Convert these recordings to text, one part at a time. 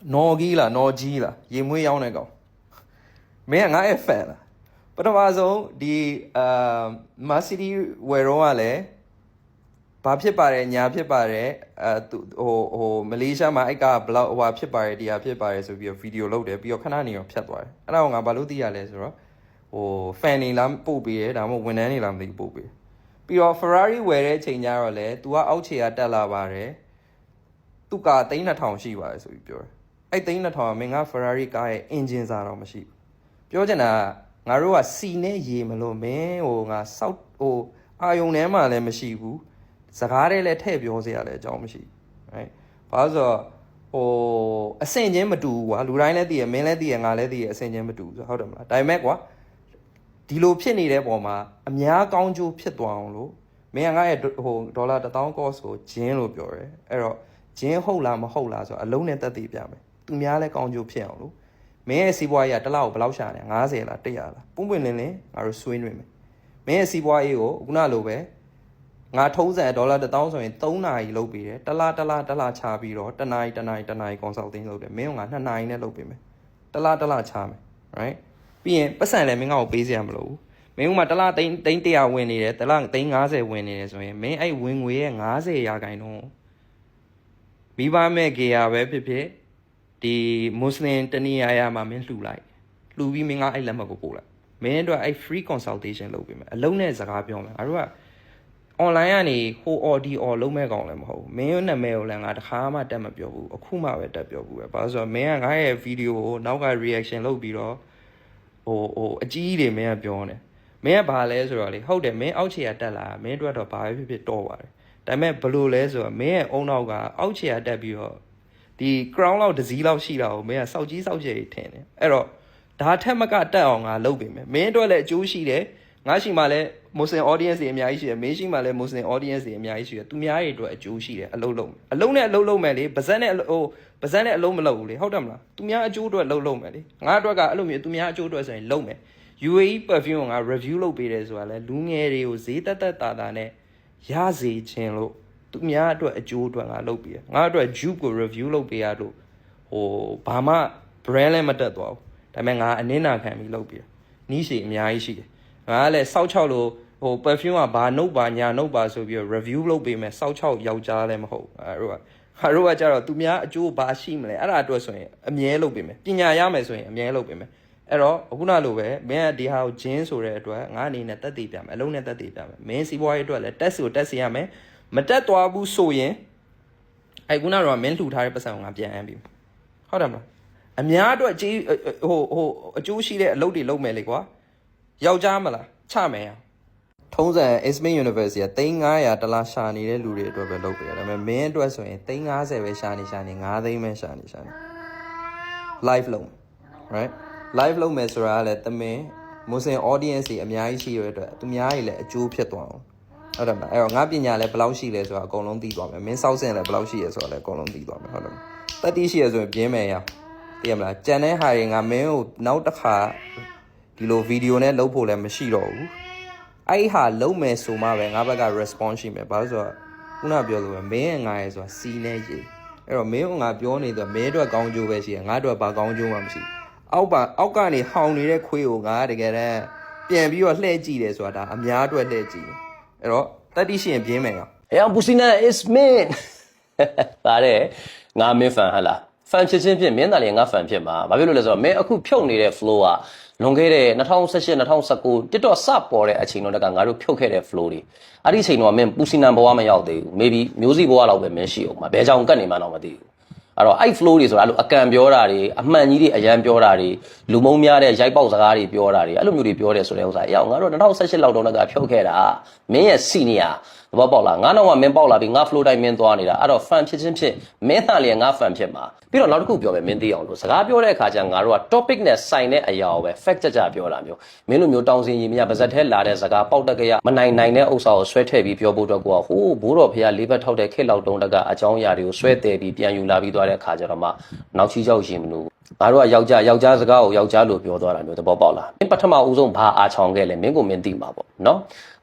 နော်ကြီးလားရေမွေးရောင်းတဲ့ကောင်မင်းကငါ့ရဲ့ fan လားပထမဆုံးဒီမာစီတီဝယ်တော့ကလည်းဘာဖြစ်ပါတယ်ညာဖြစ်ပါတယ်ဟိုမလေးရှားမှာအဲ့ကဘလောက်ဟိုဖြစ်ပါတယ်ဒီဟာဖြစ်ပါတယ်ဆိုပြီးတော့ဗီဒီယိုလုပ်တယ်ပြီးတော့ခဏနေတော့ဖြတ်သွားတယ်အဲ့ဒါကိုငါဘာလို့သိရလဲဆိုတော့ဟို fan နေလားပို့ပေးတယ်ဒါမှမဟုတ်ဝန်ထမ်းနေလားမသိဘူးပို့ပေးပြီးတော့ Ferrari ဝယ်တဲ့အချိန်ကျတော့လေ तू ကအောက်ခြေကတက်လာပါတယ်သူက3200ရှိပါတယ်ဆိုပြီးပြောတယ်အဲ့3200ကမင်းက Ferrari ကားရဲ့ engine စာတော့မရှိဘူးပြောချင်တာငါတို့ကစီနဲ့ရေမလို့မင်းဟိုငါစောက်ဟိုအာယုံထဲမှာလည်းမရှိဘူးစကားတွေလည်းထည့်ပြောစရာလည်းအကြောင်းမရှိဘူး right ဘာလို့ဆိုတော့ဟိုအဆင်ချင်းမတူဘူးကွာလူတိုင်းလည်းသိရမင်းလည်းသိရငါလည်းသိရအဆင်ချင်းမတူဘူးဆိုဟုတ်တယ်မလားဒါပေမဲ့ကွာဒီလိုဖြစ်နေတဲ့ပုံမှာအများကောင်းကျိုးဖြစ်သွားအောင်လို့မင်းကငါရဲ့ဟိုဒေါ်လာ1000 cost ကိုဂျင်းလို့ပြောတယ်အဲ့တော့ဂျင်းဟုတ်လားမဟုတ်လားဆိုတော့အလုံးနဲ့တက်တည်ပြမယ်သူများလည်းကောင်းကျိုးဖြစ်အောင်လို့မင်းရဲ့စီးပွားရေးကတစ်လောက်ဘယ်လောက်ရှာနေ90လား100လားပွင့်ပွင့်လင်းလင်းငါတို့ဆွေးနွေးမယ်မင်းရဲ့စီးပွားရေးကိုခုနလိုပဲငါထုံးစံဒေါ်လာ1000ဆိုရင်3နာရီလုပ်ပေးတယ်တစ်လားချပြီးတော့တစ်နာရီ consulting လုပ်တယ်မင်းကငါ2နာရီနဲ့လုပ်ပေးမယ်တစ်လားချမယ် right ပြီးရင်ပတ်စံလည်းမင်းကိုပေးစရာမလိုဘူးမင်းကမှတစ်လားသိန်း100ဝင်နေတယ်တစ်လားသိန်း90ဝင်နေတယ်ဆိုရင်မင်းအဲ့ဝင်ငွေရဲ့90%မိဘမဲ့ကေယာပဲဖြစ်ဖြစ်ဒီမွတ်စလင်တနည်းအားရမှာမင်းလှူလိုက်လှူပြီးမင်းကအဲ့လက်မှတ်ကိုပို့လိုက်မင်းတို့အဲ့ free consultation လုပ်ပေးမယ်အလုံးနဲ့စကားပြောမယ်ငါတို့က online ကနေဟို or လုံးမဲ့ကောင်လည်းမဟုတ်ဘူးမင်းရဲ့နာမည်ကိုလည်းငါတခါမှတက်မပြောဘူးအခုမှပဲတက်ပြောဘူးပဲဘာလို့ဆိုတော့မင်းကငါရဲ့ video ကိုနောက်က reaction လုပ်ပြီးတော့ဟိုအကြီးတွေမင်းကပြောနေမင်းကဘာလဲဆိုတော့လေဟုတ်တယ်မင်းအောက်ခြေကတက်လာမင်းတို့ကတော့ဘာပဲဖြစ်ဖြစ်တော့ပါတယ်ဒါပေမဲ့ဘလို့လဲဆိုတော့မင်းရဲ့အုံနောက်ကအောက်ခြေကတက်ပြီးတော့ဒီ crown လောက်တစ်စည်းလောက်ရှိတာကိုမင်းကစောက်ကြီးစောက်ကျယ်ထင်တယ်အဲ့တော့ဒါထက်မကတက်အောင်ငါလုပ်ပေးမယ်မင်းတို့လည်းအကျိုးရှိတယ်ငါရှိမှလည်း Muslim audience တွေအများကြီးရှိတယ်မင်းရှိမှလည်း Muslim audience တွေအများကြီးရှိတယ်သူများတွေအတွက်အကျိုးရှိတယ်အလုံးနဲ့အလုံးလုပ်မယ်လေပါဇက်နဲ့ဟိုပါဇက်နဲ့အလုံးမလုပ်ဘူးလေဟုတ်တယ်မလားသူများအကျိုးအတွက်လုပ်မယ်လေငါအတွက်ကအဲ့လိုမျိုးသူများအကျိုးအတွက်ဆိုရင်လုပ်မယ် UAE perfume ကိုငါ review လုပ်ပေးတယ်ဆိုတာလဲလူငယ်တွေကိုဈေးတက်တာနဲ့ရစေခြင်းလို့သူများအတွက်အကျိုးအတွက်ငါလုပ်ပေးတယ်ငါအတွက် jupe ကို review လုပ်ပေးရလို့ဟိုဘာမှ brand လည်းမတက်သွားဘူးဒါပေမဲ့ငါအနင်းနာခံပြီးလုပ်ပေးတယ်နီးရှည်အများကြီးရှိတယ်ငါကလည်းစောက်ချောက်လို့ဟို perfume ကဘာနှုတ်ပါညာနှုတ်ပါဆိုပြီး review လုပ်ပေးမယ်စောက်ချောက်ယောက်ျားလည်းမဟုတ်အဲ့တို့ကကြတော့သူများအကျိုးဘာရှိမလဲအဲ့ဒါအတွက်ဆိုရင်အမြဲလုပ်ပေးမယ်ပညာရမယ်ဆိုရင်အမြဲလုပ်ပေးမယ်အဲ့တော့အခုနလိုပဲမင်းကဒီဟာကိုဂျင်းဆိုတဲ့အတွက်ငါအနေနဲ့တက်တည်ပြမယ်အလုံးနဲ့တက်တည်ပြမယ်မင်းစီးပွားရေးအတွက်လည်းတက်စီရမယ်မတက်သွားဘူးဆိုရင်အဲ့ခုနကတော့မင်းလှူထားတဲ့ပတ်စံကိုငါပြန်အမ်းပြီဟုတ်တယ်မလားအများအတွက်အကျိုးအကျိုးရှိတဲ့အလုပ်တွေလုပ်မယ်လေကွာယောက်ျားမလားချမယ်ထုံးစံ Ismail University က300တလားရှာနေတဲ့လူတွေအတွက်ပဲလုပ်ပေးရတယ်ဒါပေမဲ့မင်းအတွက်ဆိုရင်350ပဲရှာနေ9သိန်းပဲရှာနေ live လုပ် right live လုပ်မယ်ဆိုတာလည်းတမင် Muslim audience တွေအများကြီးရှိရတဲ့အတွက်သူများတွေလည်းအကျိုးဖြစ်သွားအောင်ဟုတ်တယ်မလားအဲ့တော့ငါပညာလည်းဘယ်လောက်ရှိလဲဆိုတာအကုန်လုံးသိသွားမယ်မင်းစောက်စင်လည်းဘယ်လောက်ရှိရဲဆိုတာလည်းအကုန်လုံးသိသွားမယ်ဟုတ်တယ်တတိရှိရဆိုရင်ပြင်းမယ်ရသိရမလားကြံတဲ့ဟာတွေငါမင်းကိုနောက်တစ်ခါဒီလိုဗီဒီယိုနဲ့လုပ်ဖို့လည်းမရှိတော့ဘူးအဲ့ဟာလုံးမယ်ဆိုမှပဲငါဘက်က response ရှိမယ်ဘာလို့ဆိုတော့ခုနပြောလို့ပဲမင်းရဲ့ငါရဲ့ဆိုတာစီနဲ့ရေအဲ့တော့မင်းကငါပြောနေတော့မင်းအတွက်ကောင်းကျိုးပဲရှိတယ်ငါအတွက်ဘာကောင်းကျိုးမှမရှိအောက်ကနေဟောင်းနေတဲ့ခွေးကိုငါတကယ်တမ်းပြန်ပြီးတော့လှည့်ကြည့်တယ်ဆိုတာဒါအများအတွက်လှည့်ကြည့်တယ်အဲ့တော့တတိရှိရင်ပြင်းမယ်ရောဟဲ့ပူစီနာ is min ပါတယ်ငါမင်းဖန်ဟလားဖန်ဖြစ်ချင်းဖြစ်မင်းသားလေးငါဖန်ဖြစ်မှာဘာဖြစ်လို့လဲဆိုတော့မင်းအခုဖြုတ်နေတဲ့ flow ကလွန်ခဲ့တဲ့2018 2019 TikTok စပေါ်တဲ့အချိန်တော့ကငါတို့ဖြုတ်ခဲ့တဲ့ flow တွေအဲ့ဒီအချိန်တော့မင်းပူစီနံဘဝမရောက်သေးဘူး maybe မျိုးစီဘဝလောက်ပဲမင်းရှိအောင်မှာဘယ်ကြောင်ကတ်နေမှတော့မသိဘူးအဲ့တော့အဲ့ flow တွေဆိုတာအဲ့လိုအကံပြောတာတွေအမှန်ကြီးတွေအရန်ပြောတာတွေလူမုံများတဲ့ရိုက်ပေါက်စကားတွေပြောတာတွေအဲ့လိုမျိုးတွေပြောတယ်ဆိုတဲ့ဥစ္စာအေးအောင်ငါတို့2018လောက်တော့ကဖြုတ်ခဲ့တာမင်းရဲ့ senior သဘောပေါက်လားငါတော့ကမင်းပေါက်လာပြီးငါ flow တိုင်းမင်းသွားနေတာအဲ့တော့ fan ဖြစ်ချင်းဖြစ်မင်းသားလေးငါ fan ဖြစ်မှာပြီးတော့နောက်တစ်ခုပြောမယ်မင်းသိအောင်လို့စကားပြောတဲ့အခါကျငါတို့က topic နဲ့ဆိုင်တဲ့အရာကိုပဲ fact ကြပြောတာမျိုးမင်းလိုမျိုးတောင်းစင်ရင်မြပါဇက်ထဲလာတဲ့စကားပေါက်တက်ကြရမနိုင်တဲ့ဥစ္စာကိုဆွဲထည့်ပြီးပြောဖို့တော့ကိုကဟိုးဘိုးတော်ဖះလေးဘက်ထောက်တဲ့ခက်လောက်တုံးတကအကြောင်းအရာတွေကိုဆွဲတယ်ပြီးပြန်ယူလာပြီးသွားတဲ့အခါကျတော့မှနောက်ချီကြောက်ရင်မလို့ ငါတို့ကယောက်ျားစကားကိုယောက်ျားလို့ပြောသွားတာမျိုးသဘောပေါက်လားမင်းပထမဦးဆုံးဘာအာချောင်ခဲ့လဲမင်းကိုမင်းသိမှာပေါ့နော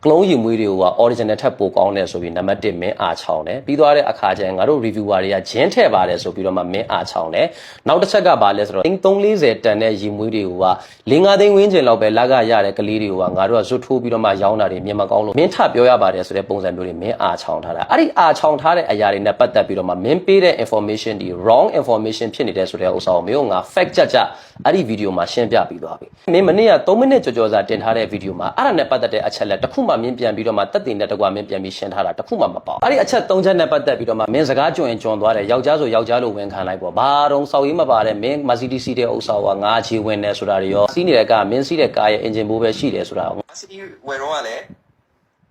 ်ကလုံးရီမွေးတွေက original ထက်ပိုကောင်းတယ်ဆိုပြီးနံပါတ်1မင်းအာချောင်တယ်ပြီးသွားတဲ့အခါကျရင်ငါတို့ reviewer တွေကဂျင်းထည့်ပါတယ်ဆိုပြီးတော့မှမင်းအာချောင်တယ်နောက်တစ်ချက်ကဘာလဲဆိုတော့340တန်တဲ့ရီမွေးတွေက5-5သိန်းဝန်းကျင်လောက်ပဲလကရတဲ့ကလေးတွေကငါတို့ကဇွတ်ထိုးပြီးတော့မှရောင်းတာတွေမြင်မကောင်းလို့မင်းထပြောရပါတယ်ဆိုတဲ့ပုံစံမျိုးတွေမင်းအာချောင်ထားတာအဲ့ဒီအာချောင်ထားတဲ့အရာတွေနဲ့ပတ်သက်ပြီးတော့မှမင်းပေးတဲ့ information တွေ wrong information ဖြစ်နေတဲ့ဆိုတဲ့ဥစ္စာကိုမင်းကငါ fact ကြအဲ့ဒီဗီဒီယိုမှာရှင်းပြပြီးသွားပြီမင်းမနေ့က3မိနစ်ကြော်စာတင်ထားတဲ့ဗီဒီယိုမှာအဲ့ဒါနဲ့ပတ်သက်တဲ့အချက်လက်တစ်ခုမှမင်းပြန်ပြီးတော့မှတက်တင်တဲ့တကွာမင်းပြန်ပြီးရှင်းထားတာတစ်ခုမှမပေါ့အဲ့ဒီအချက်3ချက်နဲ့ပတ်သက်ပြီးတော့မှမင်းစကားကြွရင်ကြွန်သွားတယ်ယောက်ျားဆိုယောက်ျားလိုဝင်ခံလိုက်ပေါ့ဘာတော့စောက်ရေးမပါတဲ့မင်း Mercedes စီးတဲ့ဥစ္စာကငါချီဝင်နေဆိုတာတွေရောစီးနေတဲ့ကမင်းစီးတဲ့ကားရဲ့ engine ဘိုးပဲရှိတယ်ဆိုတာ Mercedes ဝယ်တော့ကလည်း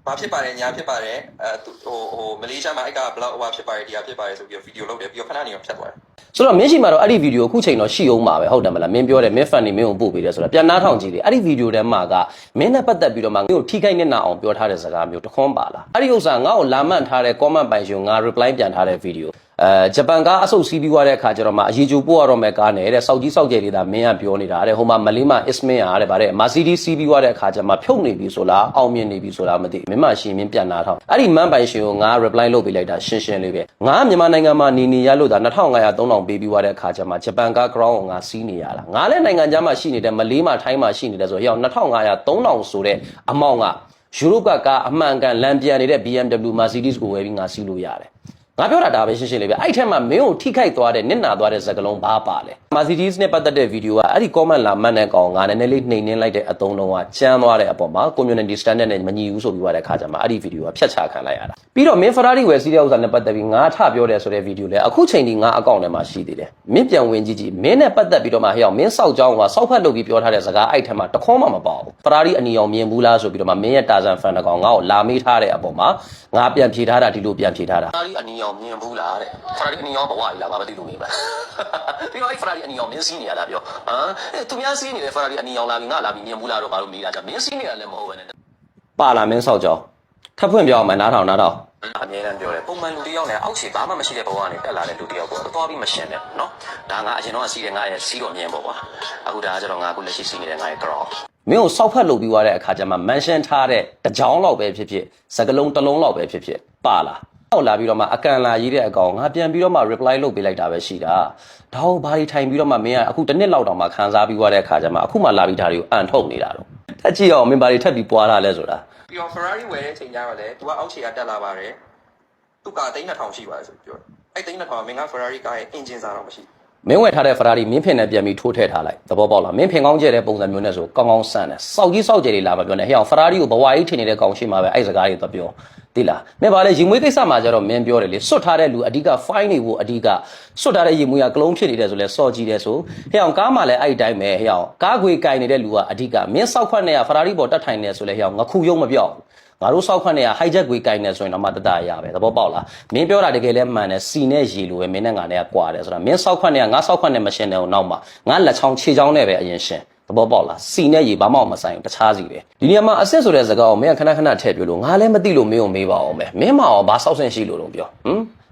ဘာဖြစ်ပါတယ်ညာဖြစ်ပါတယ်ဟိုမလေးရှားမှာအဲ့ကဘလောက်ဟိုဖြစ်ပါတယ်ဒီဟာဖြစ်ပါတယ်ဆိုပြီးဗီဒီယိုလုပ်တယ်ပြီးတော့ခဏနေတော့ဖြတ်သွားတယ်ဆိုတော့မင်းရှိမှာတော့အဲ့ဒီဗီဒီယိုအခုချိန်တော့ရှိအောင်ပါပဲဟုတ်တယ်မလားမင်းပြောတယ်မင်း fan နေမင်းကိုပို့ပေးတယ်ဆိုတာပြန်နားထောင်ကြည့်တယ်အဲ့ဒီဗီဒီယိုထဲမှာကမင်းနဲ့ပတ်သက်ပြီးတော့မှမင်းကိုထိခိုက်နေတာအောင်ပြောထားတဲ့စကားမျိုးတခွန်းပါလားအဲ့ဒီဥစ္စာငါ့ကိုလာမှန်ထားတဲ့ comment ပိုင်ရှင်ငါ reply ပြန်ထားတဲ့ဗီဒီယိုဂျပန်ကားအဆုတ်စီးပြီးွားတဲ့အခါကျတော့မှအရေးကြိုပို့ရတော့မဲ့ကားနဲ့တဲ့စောက်ကြီးစောက်ကျယ်လေးသာမင်းကပြောနေတာတဲ့ဟိုမှာမလေးမ Ismin အားတဲ့ဗါတဲ့ Mercedes စီးပြီးွားတဲ့အခါကျမှဖြုတ်နေပြီဆိုလားအောင်မြင်နေပြီဆိုလားမသိမင်းမရှိမင်းပြန်နာထောင်အဲ့ဒီမန်ပိုင်ရှင်ကိုငါ reply လုပ်ပေးလိုက်တာရှင်းရှင်းလေးပဲငါမြန်မာနိုင်ငံမှာနေရလို့ဒါ2500 3000ပေးပြီးွားတဲ့အခါကျမှဂျပန်ကား ground ကိုငါစီးနေရတာငါလည်းနိုင်ငံခြားမှာရှိနေတယ်မလေးမထိုင်းမှာရှိနေတယ်ဆိုတော့2500 3000ဆိုတဲ့အမောင့်ကယူရိုပကားအမှန်ကန်လမ်းပြန်နေတဲ့ BMW Mercedes ကိုဝယ်ပြီးငါစီးလို့ရတယ်ငါပြောတာဒါပဲရှင်းရှင်းလေးပဲအဲ့ထက်မှမင်းကိုထိခိုက်သွားတဲ့နစ်နာသွားတဲ့စကားလုံးဘာပါလဲ Mercedes နဲ့ပတ်သက်တဲ့ဗီဒီယိုကအဲ့ဒီ comment လာမှတ်တဲ့ကောင်ငါနည်းနည်းလေးနှိမ်နှင်းလိုက်တဲ့အသုံးလုံးကကျန်းသွားတဲ့အပေါ်မှာ community standard နဲ့မညီဘူးဆိုပြီးွားတဲ့ခါကျမှအဲ့ဒီဗီဒီယိုကဖျက်ချခံလိုက်ရတာပြီးတော့မင်း Ferrari ဝယ်စီးတဲ့ဥစ္စာနဲ့ပတ်သက်ပြီးငါထပြောတယ်ဆိုတဲ့ဗီဒီယိုလည်းအခုချိန်ထိငါအကောင့်ထဲမှာရှိသေးတယ်မင်းပြန်ဝင်ကြည့်မင်းနဲ့ပတ်သက်ပြီးတော့မှဟဲ့အောင်မင်းစောက်ကြောင်းကစောက်ဖက်လုပ်ပြီးပြောထားတဲ့စကားအဲ့ထက်မှတခွန်းမှမပေါ့ဘူး Ferrari အနီအောင်မြင်ဘူးလားဆိုပြီးတော့မှမင်းရဲ့တာဇန်ဖန်တကောင်ငါ့ကိုလာမေးထားတဲ့အပေါ်မှာငါပြန်ဖြေထားတာဒီလိုပြန်ဖြေထားတာ Ferrari အနီအောင်မြင်ဘူးလားတဲ့ Ferrari အနီအောင်ဘဝကြီးလားမသိလို့နေပါပြီးတော့အဲ့ Ferrari အနီအောင်မင်းစီးနေရတာပြောဟမ်သူများစီးနေတယ် Ferrari အနီအောင်လာပြီးငါလာပြီးမြင်ဘူးလားတော့ဘာလို့မေးတာကြမင်းစီးနေတာလည်းမဟုတ်ဘဲနဲ့ပါလာမင်းစောက်ကြောင်းထပ်ဖွင့်ပြောအောင်မနားထောင်အမြဲတမ်းပြောတယ်ပုံမှန်လူတယောက်နဲ့အောက်ခြေဘာမှမရှိတဲ့ဘဝကနေတက်လာတဲ့လူတယောက်ပေါ့သွားပြီးမရှင်းနဲ့နော်ဒါငါအရင်တော့စီးတယ်ငါရဲ့စီးတော့မြင်ပေါ့ကွာအခုဒါကကျတော့ငါအခုလက်ရှိစီးနေတဲ့ငါရဲ့ ground မင်းကိုစောက်ဖက်လုပ်ပြီးသွားတဲ့အခါကျမှ mention ထားတဲ့တကြောင်းလောက်ပဲဖြစ်ဖြစ်စကလုံးတစ်လုံးလောက်ပဲဖြစ်ဖြစ်ပါလာအောက်လာပြီးတော့မှအကန်လာရေးတဲ့အကောင်ငါပြန်ပြီးတော့မှ reply လုပ်ပေးလိုက်တာပဲရှိတာဒါကိုဘာတွေထိုင်ပြီးတော့မှမင်းကအခုတစ်နှစ်လောက်တောင်မှခန်းစားပြီးသွားတဲ့အခါကျမှအခုမှလာပြီးဒါတွေကိုအန်ထုတ်နေတာတော့တက်ကြည့်အောင်မင်းဘာတွေထပ်ပြီးပွားလာလဲဆိုတာပြီးတော့ Ferrari ဝယ်တဲ့ချိန်ကျတော့လေသူကအောက်ခြေကတက်လာပါတယ်သူက3,200ရှိပါတယ်ဆိုပြောတယ်အဲ့3,200မင်းက Ferrari ကားရဲ့ engine စားတော့မရှိမင်းဝယ်ထားတဲ့ Ferrari မင်းဖင်နဲ့ပြန်ပြီးထိုးထည့်ထားလိုက်သဘောပေါက်လားမင်းဖင်ကောင်းကျတဲ့ပုံစံမျိုးနဲ့ဆိုကောင်းကောင်းဆန့်တယ်စောက်ကြီးစောက်ကျယ်လေးလာမပြောနဲ့ဟဲ့အောင် Ferrari ကိုဘဝကြီးထင်နေတဲ့ကောင်ရှိမှာပဲအဲ့စကားတွေသွားပြောသိလားမင်းဗာလဲရေမွေးကိစ္စမှာကျတော့မင်းပြောတယ်လေစွတ်ထားတဲ့လူအဓိက fine နေဖို့အဓိကစွတ်ထားတဲ့ရေမွေးကကလုံးဖြစ်နေတယ်ဆိုလဲစော်ကြည့်တယ်ဆိုဟဲ့အောင်ကားမှလည်းအဲ့တိုင်းပဲဟဲ့အောင်ကားခွေကင်နေတဲ့လူကအဓိကမင်းစောက်ခွက်နဲ့က Ferrari ပေါ်တက်ထိုင်နေဆိုလဲဟဲ့အောင်ငခုယုံမပြောက်ငါတို့စောက်ခွက်နဲ့က hijack ခွေကင်နေဆိုရင်တော့မှတတရပဲသဘောပေါက်လားမင်းပြောတာတကယ်လဲမှန်တယ်စီနဲ့ရေလိုပဲမင်းနဲ့ငါနဲ့ကကွာတယ်ဆိုတာမင်းစောက်ခွက်နဲ့ကငါစောက်ခွက်နဲ့မရှင်းတယ်အောင်နောက်မှာငါလက်ချောင်းခြေချောင်းနဲ့ပဲအရင်ရှင်းသဘောပေါက်လားစီနဲ့ရေဘာမှမဆိုင်ဘူးတခြားစီပဲဒီနေရာမှာအစ်စ်ဆိုတဲ့စကားကိုမင်းကခဏခဏထည့်ပြလို့ငါလည်းမသိလို့မင်းကိုမေးပါအောင်ပဲမင်းမအောင်ဘာစောက်ဆင်းရှိလို့တော့ပြော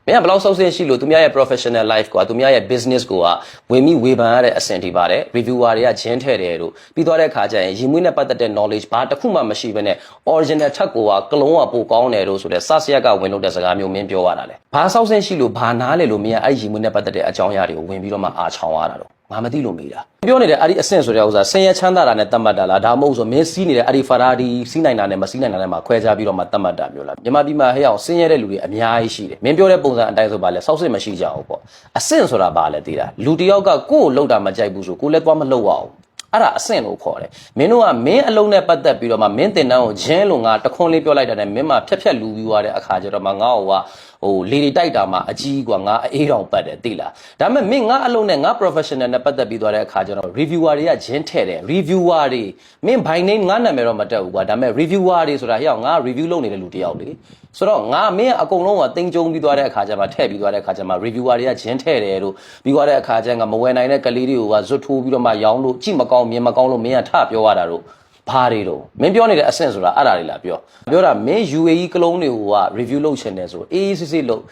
မင်းကဘယ်လောက်စောက်ဆင်းရှိလို့သူများရဲ့ professional life ကွာသူများရဲ့ business ကိုကဝင်ပြီးဝေဖန်ရတဲ့အဆင့်ထိပါတယ် reviewer တွေကဂျင်းထဲတယ်တို့ပြီးသွားတဲ့ခါကျရင်ရေမွေးနဲ့ပတ်သက်တဲ့ knowledge ဘာတစ်ခုမှမရှိဘဲနဲ့ original ထက်ကိုကလုံးဝပိုကောင်းတယ်တို့ဆိုတဲ့စစရက်ကဝင်လို့တဲ့စကားမျိုးမင်းပြောရတာလေဘာစောက်ဆင်းရှိလို့ဘာနားလဲလို့မင်းကအဲ့ရေမွေးနဲ့ပတ်သက်တဲ့အကြောင်းအရာတွေကိုဝင်ပြီးတော့မှအာချောင်ရတာတော့ငါမသိလို့မေးတာပြောနေတဲ့အဲ့ဒီအဆင့်ဆိုတဲ့ဥစ္စာဆင်းရဲချမ်းသာတာနဲ့တတ်မှတ်တာလားဒါမှမဟုတ်ဆိုမင်းစီးနေတဲ့အဲ့ဒီ Ferrari စီးနိုင်တာနဲ့မစီးနိုင်တာနဲ့မှခွဲခြားပြီးတော့မှတတ်မှတ်တာမျိုးလားမြန်မာပြည်မှာဟဲ့အောင်ဆင်းရဲတဲ့လူတွေအများကြီးရှိတယ်မင်းပြောတဲ့ပုံစံအတိုင်းဆိုပါလဲစောက်စစ်မရှိကြဘူးပေါ့အဆင့်ဆိုတာဘာလဲသိတာလူတယောက်ကကိုယ့်ကိုလှုပ်တာမကြိုက်ဘူးဆိုကိုယ်လည်းသွားမလှုပ်ရအောင်အဲ့ဒါအဆင့်လို့ခေါ်တယ်မင်းတို့ကမင်းအလုံးနဲ့ပတ်သက်ပြီးတော့မှမင်းတင်တန်းကိုဂျင်းလို့ငါတခွန်းလေးပြောလိုက်တာနဲ့မင်းမှဖြက်လူပြီးသွားတဲ့အခါကျတော့မှငါ့ဟိုလေတွေတိုက်တာမှအကြီးกว่าငါအေးတောင်ပတ်တယ်သိလားဒါပေမဲ့မင်းငါအလုံးနဲ့ငါ professional နဲ့ပတ်သက်ပြီးသွားတဲ့အခါကျတော့ reviewer တွေကဂျင်းထဲ့တယ် reviewer တွေမင်း by name ငါနာမည်တော့မတက်ဘူးကွာဒါပေမဲ့ reviewer တွေဆိုတာဟဲ့ငါ review လုပ်နေတဲ့လူတယောက်လေဆိုတော့ငါမင်းအကုန်လုံးကတင်ကြုံပြီးသွားတဲ့အခါကျမှထည့်ပြီးသွားတဲ့အခါကျမှ reviewer တွေကဂျင်းထဲ့တယ်တို့ပြီးသွားတဲ့အခါကျငါမဝယ်နိုင်တဲ့ကလေးတွေကဇွတ်ထိုးပြီးတော့မှရောင်းလို့ကြည့်မကောင်းမြင်မကောင်းလို့မင်းကထပြောရတာတို့ဘာတွေတော့မင်းပြောနေတဲ့အဆင့်ဆိုတာအဲ့ဒါတွေလားပြောတာမင်း UAE ကလုံးတွေက review လုပ်ချင်တယ်ဆိုအေးစစ်စစ်လုပ်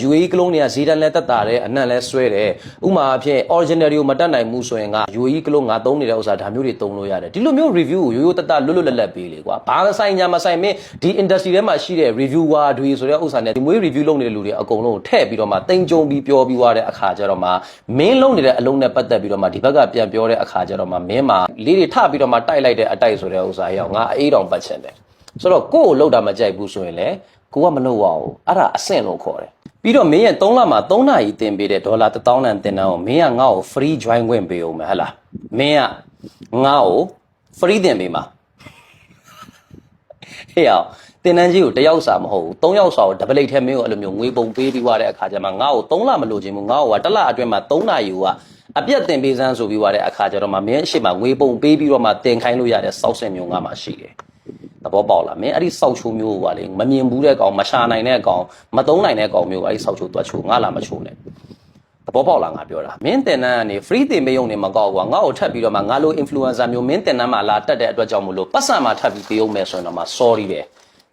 UAE ကလုံးတွေကဈေးတန်းလဲတက်တာတယ်အနံ့လဲဆွဲတယ်ဥမာအဖြစ် original တွေကိုမတက်နိုင်ဘူးဆိုရင်က UAE ကလုံးငါသုံးနေတဲ့ဥစ္စာဒါမျိုးတွေသုံးလို့ရတယ်ဒီလိုမျိုး review ကိုရိုးရိုးတက်တက်လွတ်လွတ်လပ်လပ်ပေးလေကွာဘာမဆိုင်ညာမဆိုင်မင်းဒီ industry ထဲမှာရှိတဲ့ reviewer တွေဆိုတဲ့ဥစ္စာနဲ့ဒီမွေး review လုပ်နေတဲ့လူတွေအကုန်လုံးထည့်ပြီးတော့မှတင်ကြုံပြီးပြောပြီးသွားတဲ့အခါကျတော့မှမင်းလုံးနေတဲ့အလုံးနဲ့ပတ်သက်ပြီးတော့မှဒီဘက်ကပြန်ပြောတဲ့အခါကျတော့မှမင်းမှာလေးတွေထပြီးတော့မှတိုက်လိုက်တဲ့အတိုက်ဆိုတဲ့ဥစ္စာရောက်ငါအေးတောင်ပတ်ချင်တယ်ဆိုတော့ကိုယ့်ကိုလောက်တာမကြိုက်ဘူးဆိုရင်လေကိုကမလုပ်ရဘူးအဲ့ဒါအဆင့်လို့ခေါ်တယ်ပြီးတော့မင်းရဲ့3လမှာ3နာရီတင်ပေးတဲ့ဒေါ်လာ1000တန်တင်တန်းကိုမင်းကငါ့ကို free join ခွင့်ပေးအောင်မယ်ဟဟလားမင်းကငါ့ကို free တင်ပေးမှာဟေ့အောင်တင်တန်းကြီးကို1ယောက်စာမဟုတ်ဘူး3ယောက်စာကို double ထဲမင်းကိုအဲ့လိုမျိုးငွေပုံပေးပြီးသွားတဲ့အခါကျမှငါ့ကို3လမလို့ခြင်းဘူးငါ့ကိုက1လအတွင်းမှာ3နာရီကအပြတ်တင်ပေးစမ်းဆိုပြီးသွားတဲ့အခါကျတော့မှမင်းအရှိမငွေပုံပေးပြီးတော့မှတင်ခိုင်းလို့ရတဲ့စောက်စင်မျိုးငါမှရှိတယ်သဘောပေါက်လားမင်းအဲ့ဒီစောက်ချိုးမျိုးကလေမမြင်ဘူးတဲ့ကောင်မရှာနိုင်တဲ့ကောင်မသုံးနိုင်တဲ့ကောင်မျိုးအဲ့ဒီစောက်ချိုးတွက်ချိုးငါလာမချိုးနဲ့သဘောပေါက်လားငါပြောတာမင်းတင်တန်းကနေ free တင်ပေးုံနေမကောက်ကွာငါ့ကိုထပ်ပြီးတော့မှငါလို influencer မျိုးမင်းတင်တန်းမှာလာတက်တဲ့အတွက်ကြောင့်မလို့ပတ်စံမှာထပ်ပြီးပေးအောင်မယ်ဆိုရင်တော့မှ sorry ပဲ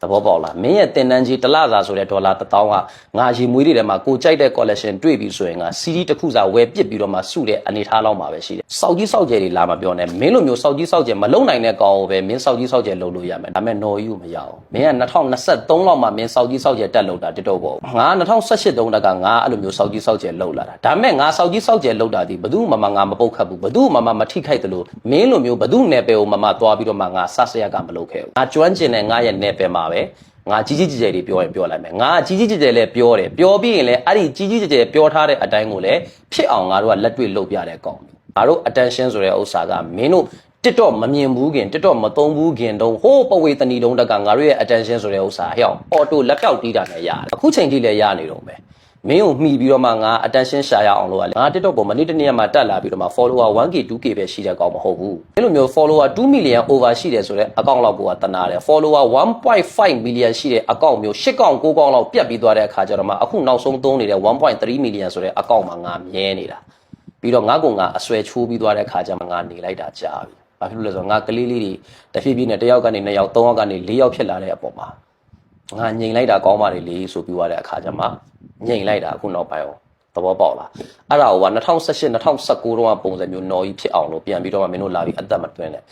သဘောပေါက်လားမင်းရဲ့တင်တန်းကြီးတစ်လစာဆိုတဲ့ဒေါ်လာ1000ကငါရီမွေးတွေထဲမှာကိုကြိုက်တဲ့ collection တွေ့ပြီဆိုရင်ငါ CD တစ်ခုစာဝယ်ပစ်ပြီးတော့မှစုတဲ့အနေထားလောက်မှာပဲရှိတယ်စောက်ကြီးစောက်ကျယ်တွေလာမပြောနဲ့မင်းလိုမျိုးစောက်ကြီးစောက်ကျယ်မလုံနိုင်တဲ့ကောင်ကိုပဲမင်းစောက်ကြီးစောက်ကျယ်လုပ်လို့ရမယ်ဒါပေမဲ့နော်ယူမရအောင်မင်းက2023လောက်မှာမင်းစောက်ကြီးစောက်ကျယ်တက်လို့တာတစ်တော့ပေါ့ငါ2018တုန်းကငါအဲ့လိုမျိုးစောက်ကြီးစောက်ကျယ်လုပ်လာတာဒါပေမဲ့ငါစောက်ကြီးစောက်ကျယ်လုပ်တာဒီဘသူမှငါမပုတ်ခတ်ဘူးဘသူမှမထိခိုက်တယ်လို့မင်းလိုမျိုးဘသူနယ်ပယ်ကိုမှသွားပြီးတော့မှငါဆဆရကမလုပ်ခဲ့ဘူးငါကျွမ်းကျင်တဲ့ငါရဲ့နယ်ပယ်မှာပဲငါကြီးကြီးကျယ်ကျယ်တွေပြောရင်ပြောလိုက်မယ်ငါကြီးကြီးကျယ်ကျယ်လည်းပြောတယ်ပြောပြီးရင်လည်းအဲ့ဒီကြီးကြီးကျယ်ကျယ်ပြောထားတဲ့အတိုင်းကိုလည်းဖြစ်အောင်ငါတို့ကလက်တွေ့လုပ်ပြတဲ့ကောင်ငါတို့ attention ဆိုတဲ့ဥစ္စာကမင်းတို့ TikTok မမြင်ဘူးခင် TikTok မသုံးဘူးခင်တုံးဟိုးပဝေတဏီတုံးတက်ကငါတို့ရဲ့ attention ဆိုတဲ့ဥစ္စာဟဲ့အောင် auto လက်ပြောက်တီးတာနဲ့ရတယ်အခုချိန်ထိလည်းရနေတော့ပဲမင်းကိုမှီပြီးတော့မှငါ attention ရှာရအောင်လို့ငါ TikTok ပေါ်မနေ့တနေ့မှတက်လာပြီးတော့မှ follower 1k 2k ပဲရှိတဲ့ကောင်မဟုတ်ဘူးအဲ့လိုမျိုး follower 2 million over ရှိတယ်ဆိုတော့ account လောက်ကိုကတနာတယ် follower 1.5 million ရှိတဲ့ account မျိုး8កောင်9កောင်လောက်ပြတ်ပြီးသွားတဲ့အခါကျတော့မှအခုနောက်ဆုံးသုံးနေတဲ့ 1.3 million ဆိုတဲ့ account မှာငါမြဲနေတာပြီးတော့ငါကအဆွဲချိုးပြီးသွားတဲ့အခါကျမှငါနေလိုက်တာကြားပြီဘာဖြစ်လို့လဲဆိုတော့ငါကလေးလေးတွေတဖြည်းဖြည်းနဲ့1ယောက်ကနေ2ယောက်3ယောက်ကနေ4ယောက်ဖြစ်လာတဲ့အပေါ်မှာငါငြိမ်လိုက်တာကောင်းပါလေလေဆိုပြီးသွားတဲ့အခါကျမှငြိမ်လိုက်တာအခုနောက်ပိုင်းရောသဘောပေါက်လားအဲ့ဒါက2018 2019တုန်းကပုံစံမျိုးနော်ကြီးဖြစ်အောင်လို့ပြန်ပြီးတော့မှမင်းတို့လာပြီးအသက်မသွင်းနဲ့